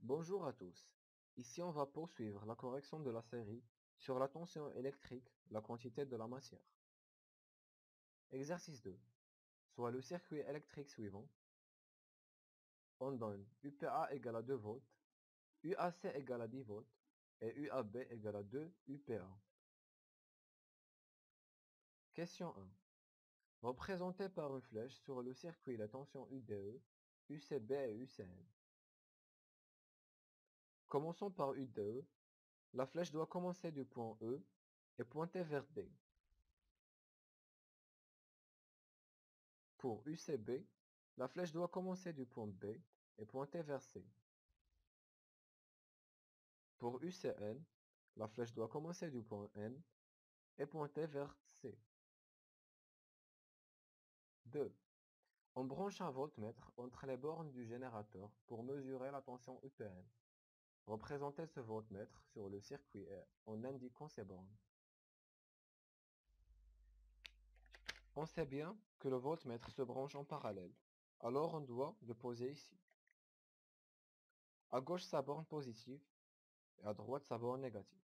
Bonjour à tous. Ici, on va poursuivre la correction de la série sur la tension électrique, la quantité de la matière. Exercice 2. Soit le circuit électrique suivant. On donne UPA égale à 2 volts, UAC égale à 10 volts et UAB égale à 2 UPA. Question 1. Représentez par une flèche sur le circuit la tension UDE, UCB et UCN. Commençons par UDE. La flèche doit commencer du point E et pointer vers D. Pour UCB, la flèche doit commencer du point B et pointer vers C. Pour UCN, la flèche doit commencer du point N et pointer vers C. 2. On branche un voltmètre entre les bornes du générateur pour mesurer la tension UPN. Représentez ce voltmètre sur le circuit en indiquant ces bornes. On sait bien que le voltmètre se branche en parallèle, alors on doit le poser ici. À gauche sa borne positive et à droite sa borne négative.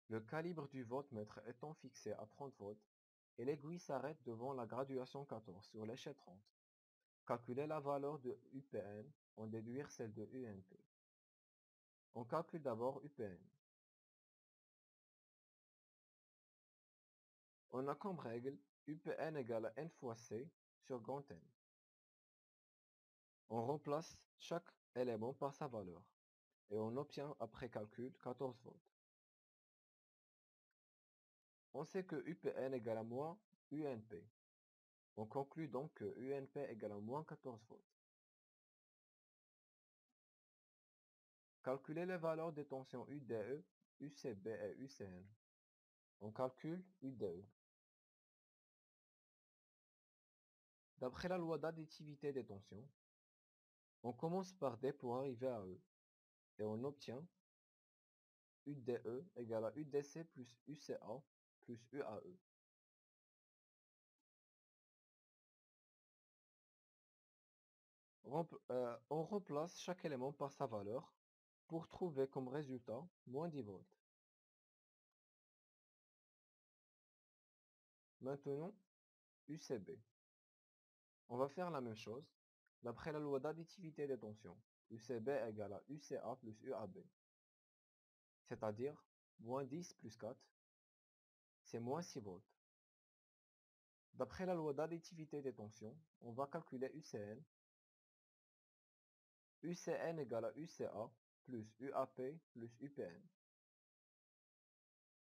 Le calibre du voltmètre étant fixé à 30 volts et l'aiguille s'arrête devant la graduation 14 sur l'échelle 30. Calculer la valeur de UPN, en déduire celle de UNP. On calcule d'abord UPN. On a comme règle UPN égale à N fois C sur grand N. On remplace chaque élément par sa valeur et on obtient après calcul 14 volts. On sait que UPN égale à moins UNP. On conclut donc que UNP égale à moins 14 volts. Calculer les valeurs des tensions UDE, UCB et UCN. On calcule UDE. D'après la loi d'additivité des tensions, on commence par D pour arriver à E, et on obtient UDE égale à UDC plus UCA plus UAE. On remplace chaque élément par sa valeur pour trouver comme résultat moins 10 volts. Maintenant, UCB. On va faire la même chose d'après la loi d'additivité des tensions. UCB égale à UCA plus UAB. C'est-à-dire moins 10 plus 4, c'est moins 6 volts. D'après la loi d'additivité des tensions, on va calculer UCN. UCN égale à UCA plus UAP plus UPN.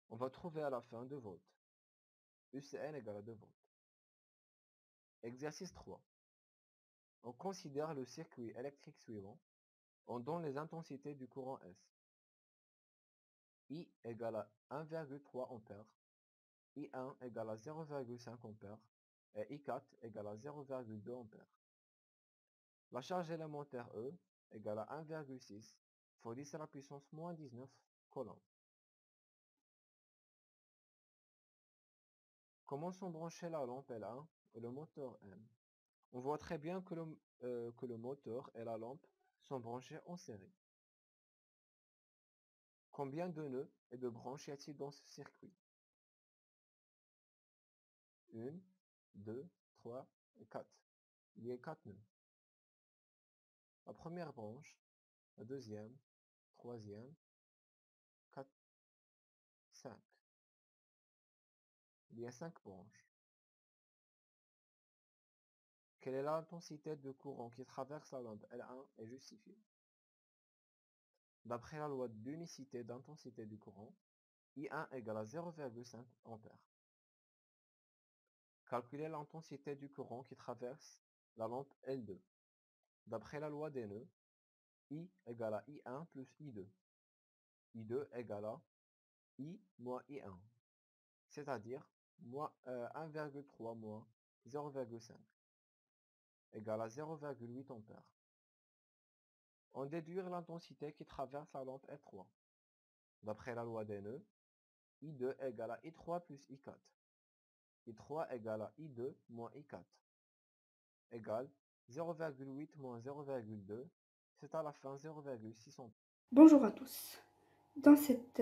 On va trouver à la fin 2 volts. UCN égale à 2 volts. Exercice 3. On considère le circuit électrique suivant. On donne les intensités du courant S. I égale à 1,3 A, I1 égale à 0,5 A et I4 égale à 0,2 A. La charge élémentaire E égale à 1,6 fois 10 à la puissance moins 19 coulombs. Comment sont branchés la lampe L1 et le moteur M? On voit très bien que le moteur et la lampe sont branchés en série. Combien de nœuds et de branches y a-t-il dans ce circuit? 1, 2, 3 et 4. Il y a 4 nœuds. La première branche, la deuxième, troisième, 4, 5. Il y a 5 branches. Quelle est l'intensité de courant qui traverse la lampe L1 est justifiée? D'après la loi d'unicité d'intensité du courant, I1 égale à 0,5 A. Calculer l'intensité du courant qui traverse la lampe L2. D'après la loi des nœuds, I égale à I1 plus I2. I2 égale à I moins I1. C'est-à-dire 1,3 moins 0,5 égale à 0,8 A. On déduire l'intensité qui traverse la lampe L3. D'après la loi des nœuds, I2 égale à I3 plus I4. I3 égale à I2 moins I4 égale 0,8 moins 0,2, c'est à la fin 0,600. Bonjour à tous. Dans cette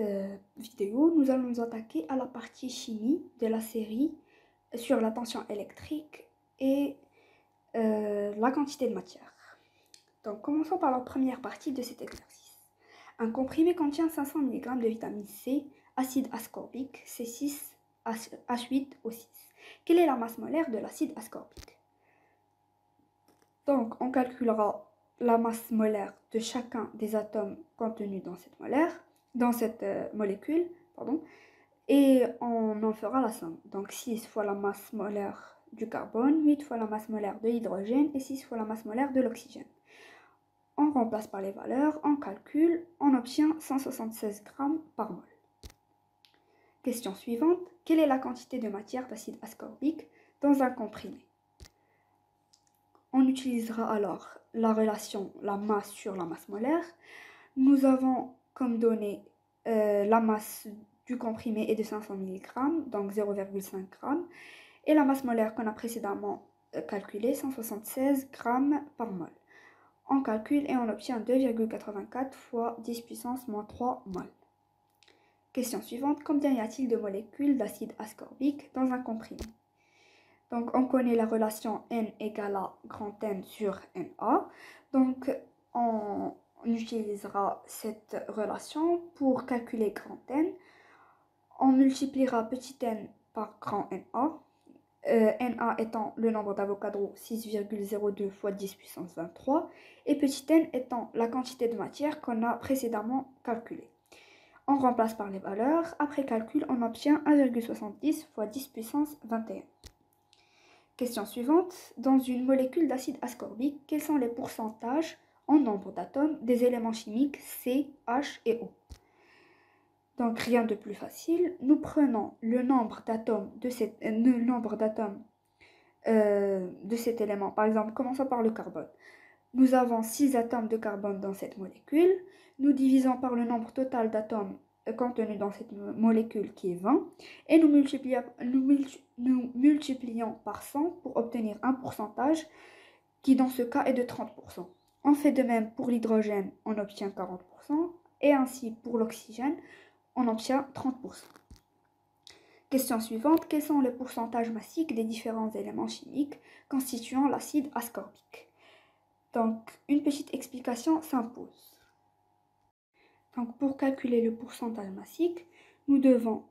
vidéo, nous allons nous attaquer à la partie chimie de la série sur la tension électrique et la quantité de matière. Donc, commençons par la première partie de cet exercice. Un comprimé contient 500 mg de vitamine C, acide ascorbique, C6, H8O6. Quelle est la masse molaire de l'acide ascorbique? Donc, on calculera la masse molaire de chacun des atomes contenus dans cette molécule, et on en fera la somme. Donc, 6 fois la masse molaire du carbone, 8 fois la masse molaire de l'hydrogène et 6 fois la masse molaire de l'oxygène. On remplace par les valeurs, on calcule, on obtient 176 g par mol. Question suivante, quelle est la quantité de matière d'acide ascorbique dans un comprimé? On utilisera alors la relation la masse sur la masse molaire. Nous avons comme donnée la masse du comprimé est de 500 mg, donc 0,5 g, et la masse molaire qu'on a précédemment calculée, 176 g par mol. On calcule et on obtient 2,84 fois 10 puissance moins 3 mol. Question suivante, combien y a-t-il de molécules d'acide ascorbique dans un comprimé? Donc, on connaît la relation N égale à grand N sur Na. Donc, on utilisera cette relation pour calculer grand N. On multipliera petit n par grand Na. Na étant le nombre d'Avogadro, 6,02 fois 10 puissance 23. Et petit n étant la quantité de matière qu'on a précédemment calculée. On remplace par les valeurs. Après calcul, on obtient 1,70 fois 10 puissance 21. Question suivante. Dans une molécule d'acide ascorbique, quels sont les pourcentages en nombre d'atomes des éléments chimiques C, H et O? Donc rien de plus facile. Nous prenons le nombre d'atomes de cet élément. Par exemple, commençons par le carbone. Nous avons 6 atomes de carbone dans cette molécule. Nous divisons par le nombre total d'atomes contenus dans cette molécule qui est 20 et nous multiplions par 100 pour obtenir un pourcentage qui dans ce cas est de 30%. On fait de même pour l'hydrogène, on obtient 40% et ainsi pour l'oxygène, on obtient 30%. Question suivante, quels sont les pourcentages massiques des différents éléments chimiques constituant l'acide ascorbique? Donc, une petite explication s'impose. Donc, pour calculer le pourcentage massique, nous devons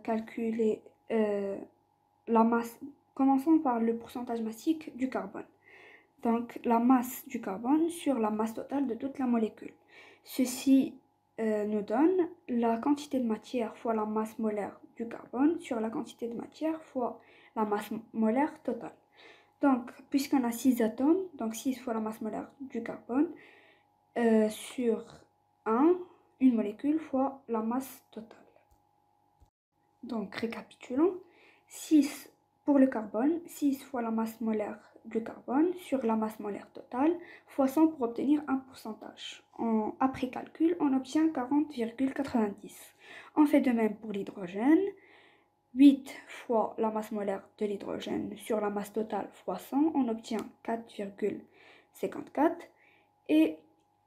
calculer la masse. Commençons par le pourcentage massique du carbone. Donc, la masse du carbone sur la masse totale de toute la molécule. Ceci nous donne la quantité de matière fois la masse molaire du carbone sur la quantité de matière fois la masse molaire totale. Donc, puisqu'on a 6 atomes, donc 6 fois la masse molaire du carbone, sur une molécule fois la masse totale. Donc, récapitulons. 6 pour le carbone, 6 fois la masse molaire du carbone sur la masse molaire totale, fois 100 pour obtenir un pourcentage. Après calcul, on obtient 40,90. On fait de même pour l'hydrogène. 8 fois la masse molaire de l'hydrogène sur la masse totale fois 100, on obtient 4,54. Et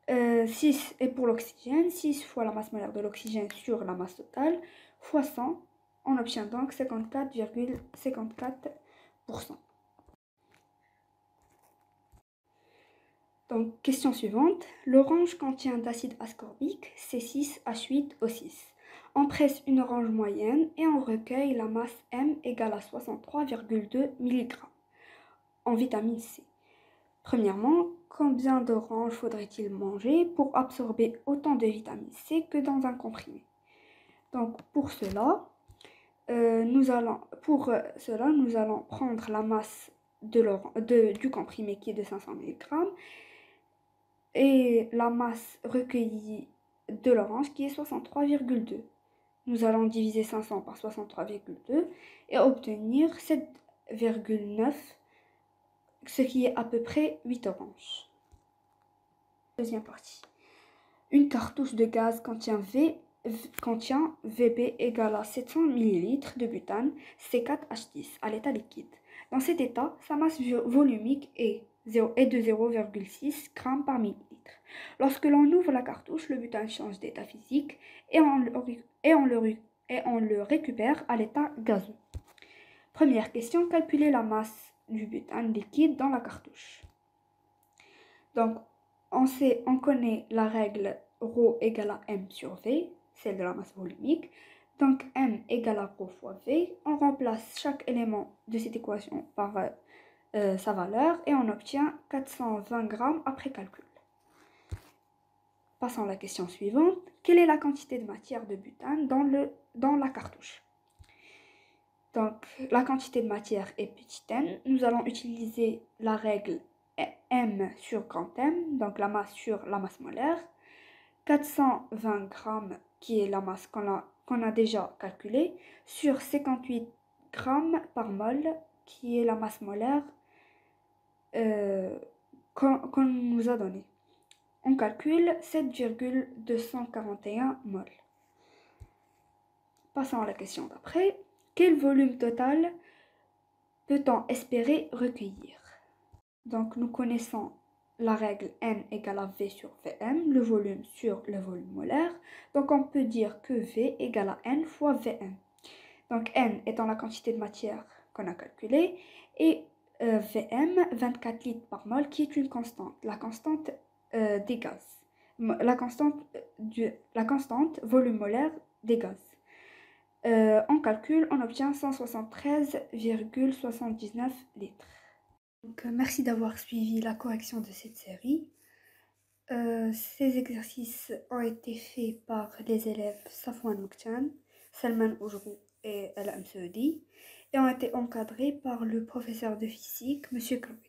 6 est pour l'oxygène, 6 fois la masse molaire de l'oxygène sur la masse totale fois 100, on obtient donc 54,54%. Donc, question suivante. L'orange contient d'acide ascorbique C6H8O6. On presse une orange moyenne et on recueille la masse M égale à 63,2 mg en vitamine C. Premièrement, combien d'oranges faudrait-il manger pour absorber autant de vitamine C que dans un comprimé? Donc pour cela, nous allons prendre la masse du comprimé qui est de 500 mg et la masse recueillie de l'orange qui est 63,2. Nous allons diviser 500 par 63,2 et obtenir 7,9, ce qui est à peu près 8 oranges. Deuxième partie. Une cartouche de gaz contient Vb égale à 700 ml de butane C4H10 à l'état liquide. Dans cet état, sa masse volumique est est de 0,6 g par millilitre. Lorsque l'on ouvre la cartouche, le butane change d'état physique et on le récupère à l'état gazeux. Première question, calculer la masse du butane liquide dans la cartouche. Donc, on connaît la règle ρ égale à m sur V, celle de la masse volumique. Donc, m égale à ρ fois V. On remplace chaque élément de cette équation par sa valeur et on obtient 420 grammes après calcul. Passons à la question suivante. Quelle est la quantité de matière de butane dans la cartouche? Donc, la quantité de matière est petit m. Nous allons utiliser la règle m sur grand M, donc la masse sur la masse molaire. 420 grammes, qui est la masse qu'on a déjà calculée, sur 58 grammes par mol, qui est la masse molaire qu'on nous a donnée. On calcule 7,241 mol. Passons à la question d'après. Quel volume total peut-on espérer recueillir? Donc, nous connaissons la règle N égale à V sur Vm, le volume sur le volume molaire. Donc, on peut dire que V égale à N fois Vm. Donc, N étant la quantité de matière qu'on a calculée et Vm, 24 litres par mol, qui est une constante, la constante des gaz, la constante volume molaire des gaz. On calcule, on obtient 173,79 litres. Donc, merci d'avoir suivi la correction de cette série. Ces exercices ont été faits par les élèves Safwan Mouktan, Salman Oujrou et El Amseudi et ont été encadrés par le professeur de physique, M. Chloé.